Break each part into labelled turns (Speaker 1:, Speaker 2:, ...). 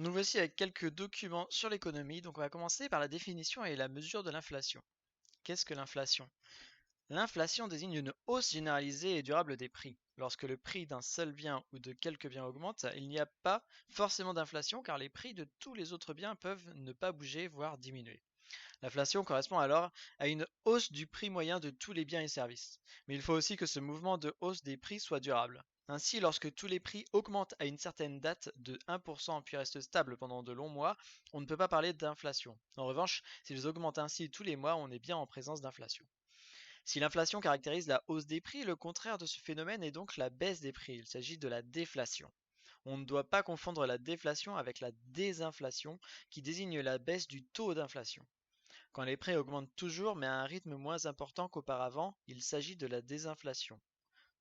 Speaker 1: Nous voici avec quelques documents sur l'économie. Donc on va commencer par la définition et la mesure de l'inflation. Qu'est-ce que l'inflation? L'inflation désigne une hausse généralisée et durable des prix. Lorsque le prix d'un seul bien ou de quelques biens augmente, il n'y a pas forcément d'inflation car les prix de tous les autres biens peuvent ne pas bouger, voire diminuer. L'inflation correspond alors à une hausse du prix moyen de tous les biens et services. Mais il faut aussi que ce mouvement de hausse des prix soit durable. Ainsi, lorsque tous les prix augmentent à une certaine date de 1% puis restent stables pendant de longs mois, on ne peut pas parler d'inflation. En revanche, s'ils augmentent ainsi tous les mois, on est bien en présence d'inflation. Si l'inflation caractérise la hausse des prix, le contraire de ce phénomène est donc la baisse des prix. Il s'agit de la déflation. On ne doit pas confondre la déflation avec la désinflation qui désigne la baisse du taux d'inflation. Quand les prix augmentent toujours mais à un rythme moins important qu'auparavant, il s'agit de la désinflation.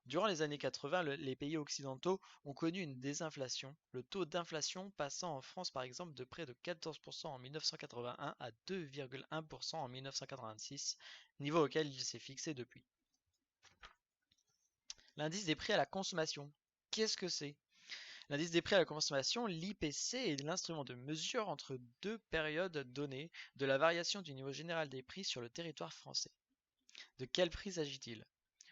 Speaker 1: Durant les années 80, les pays occidentaux ont connu une désinflation, le taux d'inflation passant en France par exemple de près de 14% en 1981 à 2,1% en 1986, niveau auquel il s'est fixé depuis. L'indice des prix à la consommation. Qu'est-ce que c'est? L'indice des prix à la consommation, l'IPC, est l'instrument de mesure entre deux périodes données de la variation du niveau général des prix sur le territoire français. De quel prix s'agit-il?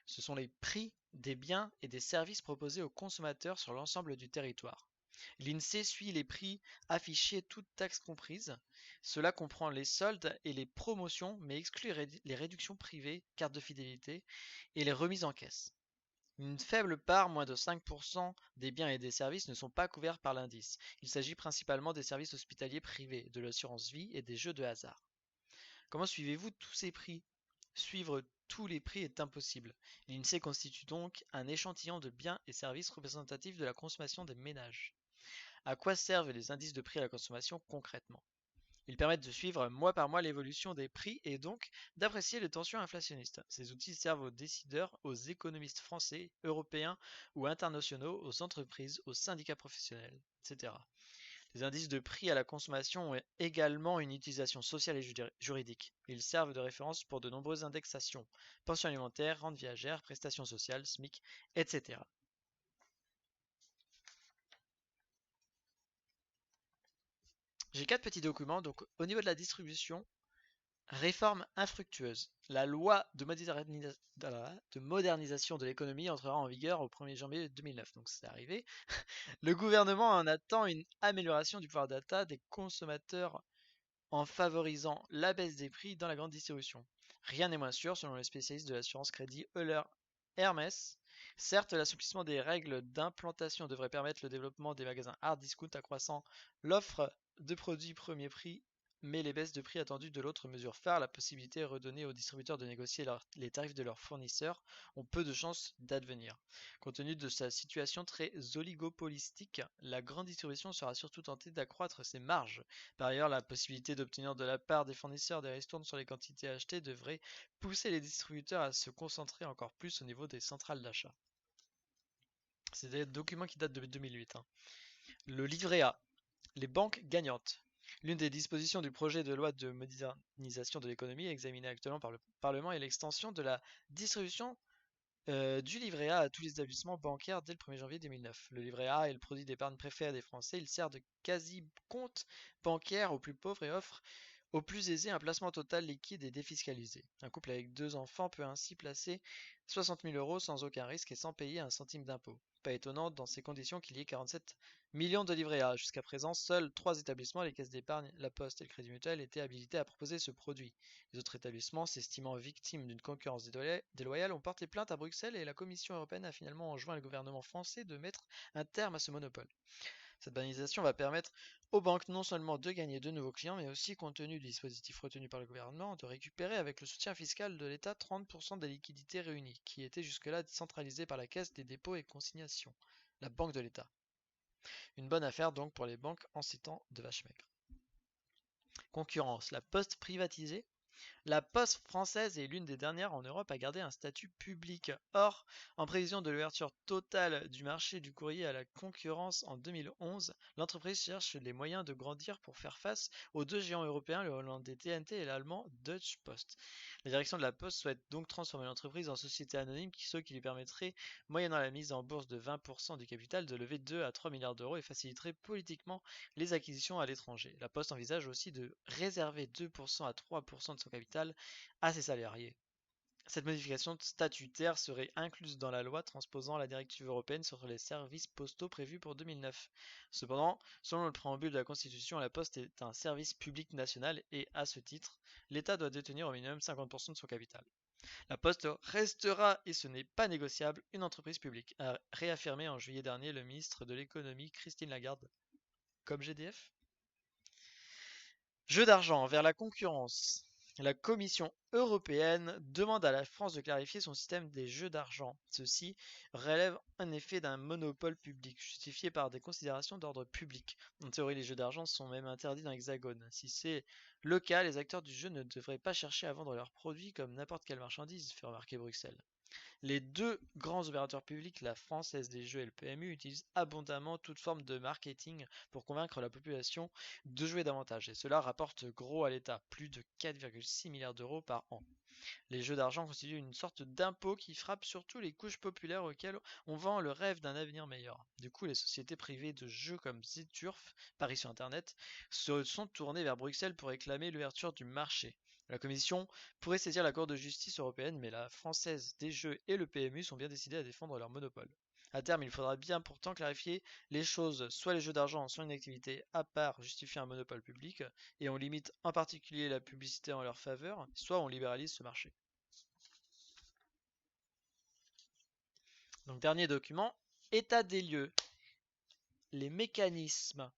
Speaker 1: Ce sont les prix des biens et des services proposés aux consommateurs sur l'ensemble du territoire. L'INSEE suit les prix affichés toutes taxes comprises. Cela comprend les soldes et les promotions, mais exclut les réductions privées, cartes de fidélité et les remises en caisse. Une faible part, moins de 5% des biens et des services ne sont pas couverts par l'indice. Il s'agit principalement des services hospitaliers privés, de l'assurance vie et des jeux de hasard. Comment suivez-vous tous ces prix? Suivre tous les prix est impossible. L'INSEE constitue donc un échantillon de biens et services représentatifs de la consommation des ménages. À quoi servent les indices de prix à la consommation concrètement? Ils permettent de suivre mois par mois l'évolution des prix et donc d'apprécier les tensions inflationnistes. Ces outils servent aux décideurs, aux économistes français, européens ou internationaux, aux entreprises, aux syndicats professionnels, etc. Les indices de prix à la consommation ont également une utilisation sociale et juridique. Ils servent de référence pour de nombreuses indexations, pensions alimentaires, rentes viagères, prestations sociales, SMIC, etc. J'ai quatre petits documents, donc au niveau de la distribution, réforme infructueuse. La loi de modernisation de l'économie entrera en vigueur au 1er janvier 2009, donc c'est arrivé. Le gouvernement en attend une amélioration du pouvoir d'achat des consommateurs en favorisant la baisse des prix dans la grande distribution. Rien n'est moins sûr selon les spécialistes de l'assurance crédit Euler Hermès. Certes, l'assouplissement des règles d'implantation devrait permettre le développement des magasins hard discount accroissant l'offre de produits premier prix, mais les baisses de prix attendues de l'autre mesure phare, la possibilité redonnée aux distributeurs de négocier les tarifs de leurs fournisseurs, ont peu de chances d'advenir. Compte tenu de sa situation très oligopolistique, la grande distribution sera surtout tentée d'accroître ses marges. Par ailleurs, la possibilité d'obtenir de la part des fournisseurs des ristournes sur les quantités achetées devrait pousser les distributeurs à se concentrer encore plus au niveau des centrales d'achat. C'est des documents qui datent de 2008. Le livret A. Les banques gagnantes. L'une des dispositions du projet de loi de modernisation de l'économie examiné actuellement par le Parlement est l'extension de la distribution du livret A à tous les établissements bancaires dès le 1er janvier 2009. Le livret A est le produit d'épargne préféré des Français. Il sert de quasi-compte bancaire aux plus pauvres et offre aux plus aisés un placement total liquide et défiscalisé. Un couple avec deux enfants peut ainsi placer 60 000 euros sans aucun risque et sans payer un centime d'impôt. Pas étonnant dans ces conditions qu'il y ait 47 millions de livrets A. Jusqu'à présent, seuls trois établissements, les caisses d'épargne, la Poste et le Crédit Mutuel, étaient habilités à proposer ce produit. Les autres établissements, s'estimant victimes d'une concurrence déloyale, ont porté plainte à Bruxelles et la Commission européenne a finalement enjoint le gouvernement français de mettre un terme à ce monopole. Cette banalisation va permettre aux banques non seulement de gagner de nouveaux clients, mais aussi, compte tenu du dispositif retenu par le gouvernement, de récupérer avec le soutien fiscal de l'État 30% des liquidités réunies, qui étaient jusque-là centralisées par la Caisse des dépôts et consignations, la Banque de l'État. Une bonne affaire donc pour les banques en ces temps de vache maigre. Concurrence. La Poste privatisée. La Poste française est l'une des dernières en Europe à garder un statut public. Or, en prévision de l'ouverture totale du marché du courrier à la concurrence en 2011, l'entreprise cherche les moyens de grandir pour faire face aux deux géants européens, le hollandais TNT et l'allemand Deutsche Post. La direction de la Poste souhaite donc transformer l'entreprise en société anonyme, ce qui lui permettrait, moyennant la mise en bourse de 20% du capital, de lever 2 à 3 milliards d'euros et faciliterait politiquement les acquisitions à l'étranger. La Poste envisage aussi de réserver 2% à 3% de son capital à ses salariés. Cette modification statutaire serait incluse dans la loi transposant la directive européenne sur les services postaux prévue pour 2009. Cependant, selon le préambule de la Constitution, la Poste est un service public national et, à ce titre, l'État doit détenir au minimum 50% de son capital. La Poste restera, et ce n'est pas négociable, une entreprise publique, a réaffirmé en juillet dernier le ministre de l'économie Christine Lagarde, comme GDF. Jeux d'argent vers la concurrence. La Commission européenne demande à la France de clarifier son système des jeux d'argent. Ceci relève en effet d'un monopole public, justifié par des considérations d'ordre public. En théorie, les jeux d'argent sont même interdits dans l'Hexagone. Si c'est le cas, les acteurs du jeu ne devraient pas chercher à vendre leurs produits comme n'importe quelle marchandise, fait remarquer Bruxelles. Les deux grands opérateurs publics, la Française des Jeux et le PMU, utilisent abondamment toute forme de marketing pour convaincre la population de jouer davantage. Et cela rapporte gros à l'État, plus de 4,6 milliards d'euros par an. Les jeux d'argent constituent une sorte d'impôt qui frappe surtout les couches populaires auxquelles on vend le rêve d'un avenir meilleur. Du coup, les sociétés privées de jeux comme Zturf, Paris sur Internet, se sont tournées vers Bruxelles pour réclamer l'ouverture du marché. La Commission pourrait saisir la Cour de justice européenne, mais la Française des Jeux et le PMU sont bien décidés à défendre leur monopole. À terme, il faudra bien pourtant clarifier les choses. Soit les jeux d'argent sont une activité à part justifiant un monopole public, et on limite en particulier la publicité en leur faveur, soit on libéralise ce marché. Donc dernier document, état des lieux, les mécanismes,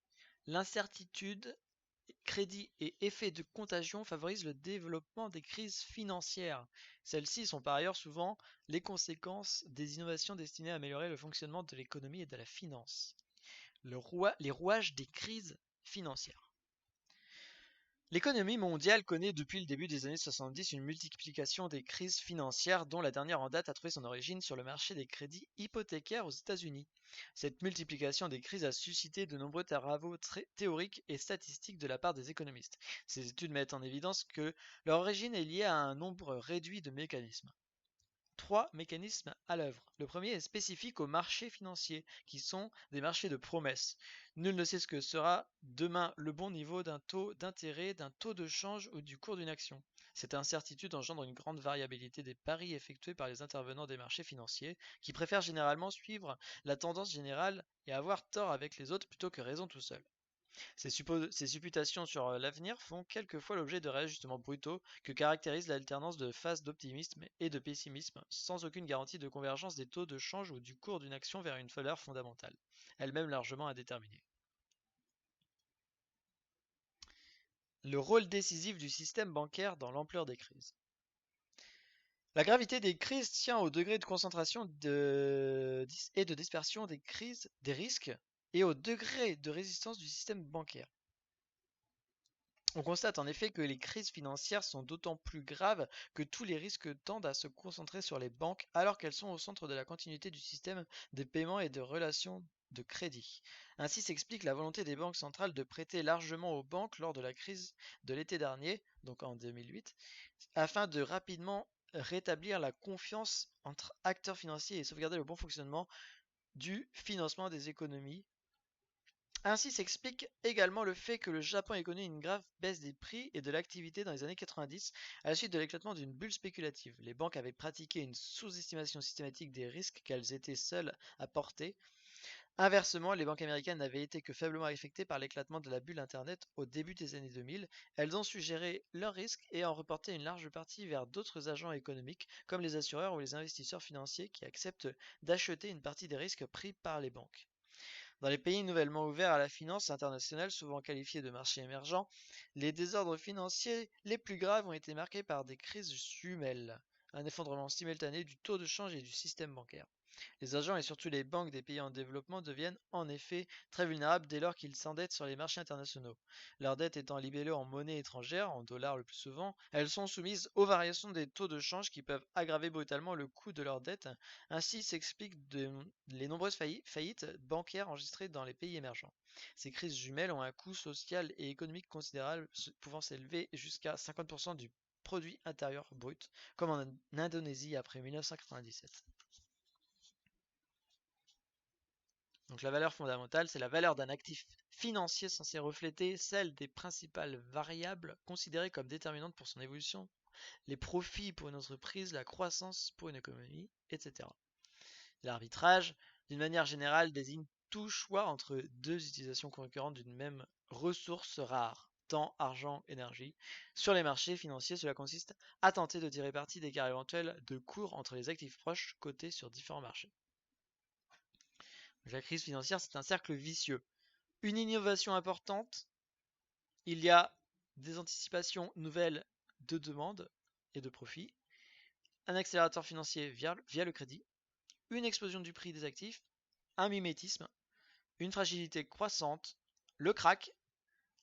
Speaker 1: l'incertitude, crédit et effet de contagion favorisent le développement des crises financières. Celles-ci sont par ailleurs souvent les conséquences des innovations destinées à améliorer le fonctionnement de l'économie et de la finance. Les rouages des crises financières. L'économie mondiale connaît depuis le début des années 70 une multiplication des crises financières dont la dernière en date a trouvé son origine sur le marché des crédits hypothécaires aux États-Unis. Cette multiplication des crises a suscité de nombreux travaux théoriques et statistiques de la part des économistes. Ces études mettent en évidence que leur origine est liée à un nombre réduit de mécanismes. Trois mécanismes à l'œuvre. Le premier est spécifique aux marchés financiers, qui sont des marchés de promesses. Nul ne sait ce que sera demain le bon niveau d'un taux d'intérêt, d'un taux de change ou du cours d'une action. Cette incertitude engendre une grande variabilité des paris effectués par les intervenants des marchés financiers, qui préfèrent généralement suivre la tendance générale et avoir tort avec les autres plutôt que raison tout seul. Ces supputations sur l'avenir font quelquefois l'objet de réajustements brutaux que caractérise l'alternance de phases d'optimisme et de pessimisme, sans aucune garantie de convergence des taux de change ou du cours d'une action vers une valeur fondamentale, elle-même largement indéterminée. Le rôle décisif du système bancaire dans l'ampleur des crises. La gravité des crises tient au degré de concentration et de dispersion des risques et au degré de résistance du système bancaire. On constate en effet que les crises financières sont d'autant plus graves que tous les risques tendent à se concentrer sur les banques alors qu'elles sont au centre de la continuité du système des paiements et de relations de crédit. Ainsi s'explique la volonté des banques centrales de prêter largement aux banques lors de la crise de l'été dernier, donc en 2008, afin de rapidement rétablir la confiance entre acteurs financiers et sauvegarder le bon fonctionnement du financement des économies. Ainsi s'explique également le fait que le Japon ait connu une grave baisse des prix et de l'activité dans les années 90 à la suite de l'éclatement d'une bulle spéculative. Les banques avaient pratiqué une sous-estimation systématique des risques qu'elles étaient seules à porter. Inversement, les banques américaines n'avaient été que faiblement affectées par l'éclatement de la bulle Internet au début des années 2000. Elles ont su gérer leurs risques et en reporter une large partie vers d'autres agents économiques comme les assureurs ou les investisseurs financiers qui acceptent d'acheter une partie des risques pris par les banques. Dans les pays nouvellement ouverts à la finance internationale, souvent qualifiés de marchés émergents, les désordres financiers les plus graves ont été marqués par des crises jumelles, un effondrement simultané du taux de change et du système bancaire. Les agents et surtout les banques des pays en développement deviennent en effet très vulnérables dès lors qu'ils s'endettent sur les marchés internationaux. Leurs dettes étant libellées en monnaie étrangère, en dollars le plus souvent, elles sont soumises aux variations des taux de change qui peuvent aggraver brutalement le coût de leurs dettes. Ainsi s'expliquent les nombreuses faillites bancaires enregistrées dans les pays émergents. Ces crises jumelles ont un coût social et économique considérable, pouvant s'élever jusqu'à 50% du produit intérieur brut, comme en Indonésie après 1997. Donc la valeur fondamentale, c'est la valeur d'un actif financier censé refléter celle des principales variables considérées comme déterminantes pour son évolution, les profits pour une entreprise, la croissance pour une économie, etc. L'arbitrage, d'une manière générale, désigne tout choix entre deux utilisations concurrentes d'une même ressource rare, temps, argent, énergie. Sur les marchés financiers, cela consiste à tenter de tirer parti d'écarts éventuels de cours entre les actifs proches cotés sur différents marchés. La crise financière, c'est un cercle vicieux. Une innovation importante, il y a des anticipations nouvelles de demande et de profit, un accélérateur financier via le crédit, une explosion du prix des actifs, un mimétisme, une fragilité croissante, le krach,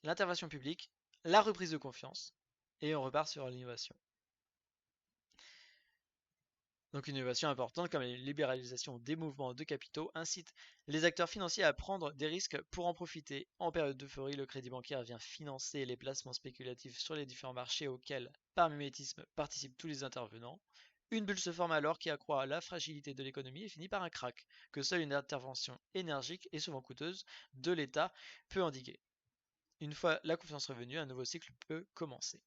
Speaker 1: l'intervention publique, la reprise de confiance, et on repart sur l'innovation. Donc une innovation importante comme la libéralisation des mouvements de capitaux incite les acteurs financiers à prendre des risques pour en profiter. En période d'euphorie, le crédit bancaire vient financer les placements spéculatifs sur les différents marchés auxquels, par mimétisme, participent tous les intervenants. Une bulle se forme alors qui accroît la fragilité de l'économie et finit par un krach, que seule une intervention énergique et souvent coûteuse de l'État peut endiguer. Une fois la confiance revenue, un nouveau cycle peut commencer.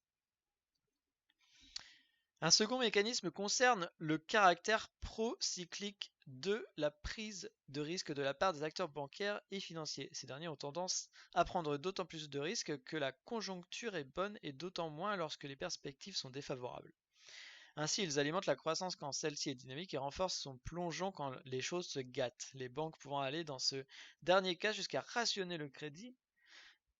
Speaker 1: Un second mécanisme concerne le caractère pro-cyclique de la prise de risque de la part des acteurs bancaires et financiers. Ces derniers ont tendance à prendre d'autant plus de risques que la conjoncture est bonne et d'autant moins lorsque les perspectives sont défavorables. Ainsi, ils alimentent la croissance quand celle-ci est dynamique et renforcent son plongeon quand les choses se gâtent, les banques pouvant aller dans ce dernier cas jusqu'à rationner le crédit.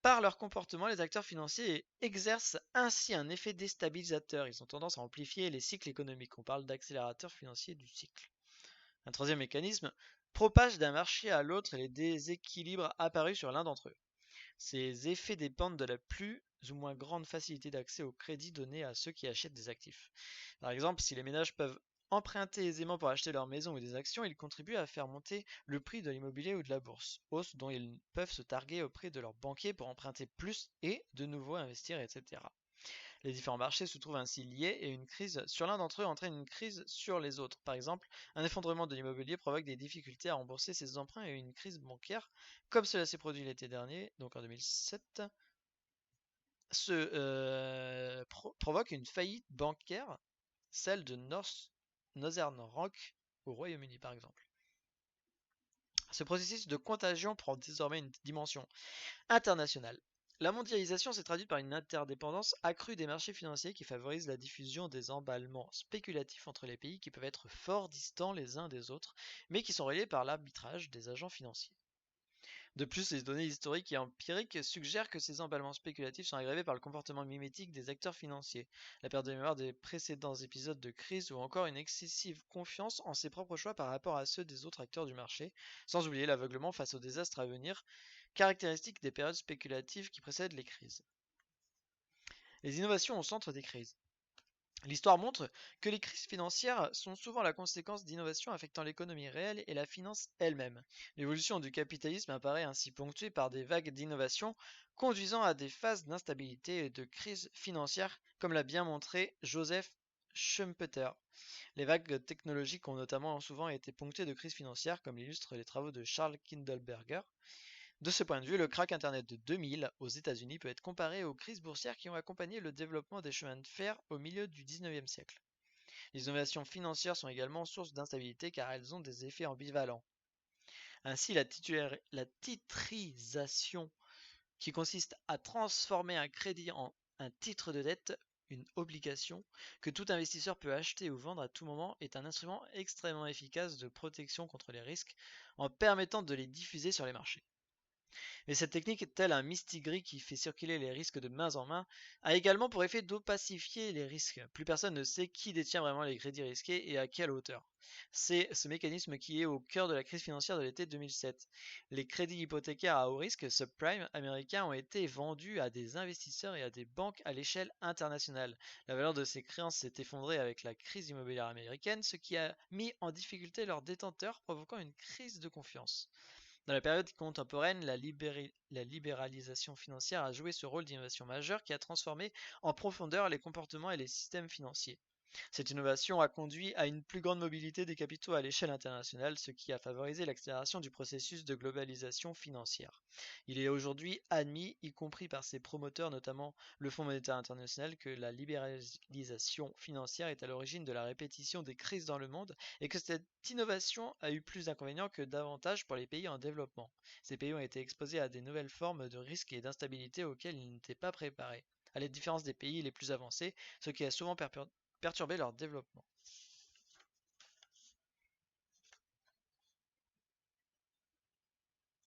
Speaker 1: Par leur comportement, les acteurs financiers exercent ainsi un effet déstabilisateur. Ils ont tendance à amplifier les cycles économiques. On parle d'accélérateur financier du cycle. Un troisième mécanisme propage d'un marché à l'autre les déséquilibres apparus sur l'un d'entre eux. Ces effets dépendent de la plus ou moins grande facilité d'accès au crédit donné à ceux qui achètent des actifs. Par exemple, si les ménages peuvent emprunter aisément pour acheter leur maison ou des actions, ils contribuent à faire monter le prix de l'immobilier ou de la bourse, hausse dont ils peuvent se targuer auprès de leurs banquiers pour emprunter plus et de nouveau investir, etc. Les différents marchés se trouvent ainsi liés et une crise sur l'un d'entre eux entraîne une crise sur les autres. Par exemple, un effondrement de l'immobilier provoque des difficultés à rembourser ses emprunts et une crise bancaire, comme cela s'est produit l'été dernier, donc en 2007, provoque une faillite bancaire, celle de Northern Rock au Royaume-Uni par exemple. Ce processus de contagion prend désormais une dimension internationale. La mondialisation s'est traduite par une interdépendance accrue des marchés financiers qui favorise la diffusion des emballements spéculatifs entre les pays qui peuvent être fort distants les uns des autres, mais qui sont reliés par l'arbitrage des agents financiers. De plus, les données historiques et empiriques suggèrent que ces emballements spéculatifs sont aggravés par le comportement mimétique des acteurs financiers, la perte de mémoire des précédents épisodes de crise ou encore une excessive confiance en ses propres choix par rapport à ceux des autres acteurs du marché, sans oublier l'aveuglement face aux désastres à venir, caractéristique des périodes spéculatives qui précèdent les crises. Les innovations au centre des crises. L'histoire montre que les crises financières sont souvent la conséquence d'innovations affectant l'économie réelle et la finance elle-même. L'évolution du capitalisme apparaît ainsi ponctuée par des vagues d'innovation conduisant à des phases d'instabilité et de crise financière, comme l'a bien montré Joseph Schumpeter. Les vagues technologiques ont notamment souvent été ponctuées de crises financières, comme l'illustrent les travaux de Charles Kindleberger. De ce point de vue, le krach Internet de 2000 aux États-Unis peut être comparé aux crises boursières qui ont accompagné le développement des chemins de fer au milieu du XIXe siècle. Les innovations financières sont également source d'instabilité car elles ont des effets ambivalents. Ainsi, la titrisation, qui consiste à transformer un crédit en un titre de dette, une obligation, que tout investisseur peut acheter ou vendre à tout moment, est un instrument extrêmement efficace de protection contre les risques en permettant de les diffuser sur les marchés. Mais cette technique, telle un mistigris qui fait circuler les risques de main en main, a également pour effet d'opacifier les risques. Plus personne ne sait qui détient vraiment les crédits risqués et à quelle hauteur. C'est ce mécanisme qui est au cœur de la crise financière de l'été 2007. Les crédits hypothécaires à haut risque subprime américains ont été vendus à des investisseurs et à des banques à l'échelle internationale. La valeur de ces créances s'est effondrée avec la crise immobilière américaine, ce qui a mis en difficulté leurs détenteurs, provoquant une crise de confiance. Dans la période contemporaine, la libéralisation financière a joué ce rôle d'innovation majeure qui a transformé en profondeur les comportements et les systèmes financiers. Cette innovation a conduit à une plus grande mobilité des capitaux à l'échelle internationale, ce qui a favorisé l'accélération du processus de globalisation financière. Il est aujourd'hui admis, y compris par ses promoteurs, notamment le Fonds monétaire international, que la libéralisation financière est à l'origine de la répétition des crises dans le monde et que cette innovation a eu plus d'inconvénients que d'avantages pour les pays en développement. Ces pays ont été exposés à des nouvelles formes de risques et d'instabilité auxquelles ils n'étaient pas préparés, à la différence des pays les plus avancés, ce qui a souvent perturbé leur développement.